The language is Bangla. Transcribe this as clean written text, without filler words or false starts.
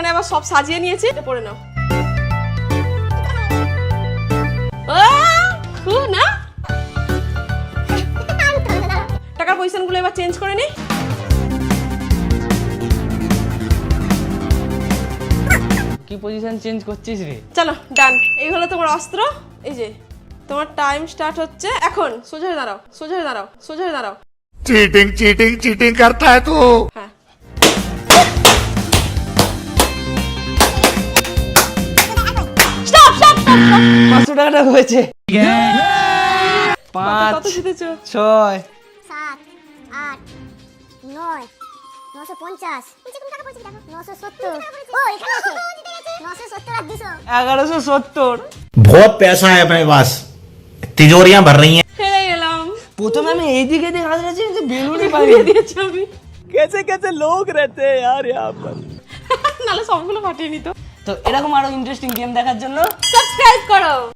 মানে আবার সব সাজিয়ে নিয়েছি, এটা পরে নাও। না টাকার পজিশন গুলো এবার চেঞ্জ করে নি। কি পজিশন চেঞ্জ করছিস রে? চলো ডান, এই হলো তোমার অস্ত্র। এই যে তোমার টাইম স্টার্ট হচ্ছে এখন। সোজা হয়ে দাঁড়াও, সোজা হয়ে দাঁড়াও, সোজা হয়ে দাঁড়াও। चीटिंग चीटिंग चीटिंग करता है तू। হ্যাঁ স্টপ স্টপ স্টপ। 500 টাকাটা হয়েছে। কত 5 জিতেছো? 6 7 8 9 950 নিচে কোন টাকা পড়ছে দেখো 970 ও এখানে আছে 970 আর 200 1170। बहुत पैसा है अपने पास, तिजोरियां भर रही हैं। হেরে গেলাম। প্রথমে আমি এইদিকে দিয়ে হাত রেখেছি, কিন্তু বেলুনই ঘুরিয়ে পাইনি। দিয়েছি আমি। कैसे कैसे लोग रहते हैं यार यहाँ पर। নালে সবগুলো ফাটিয়ে নিত। তো এরকম আরো ইন্টারেস্টিং গেম দেখার জন্য সাবস্ক্রাইব করো।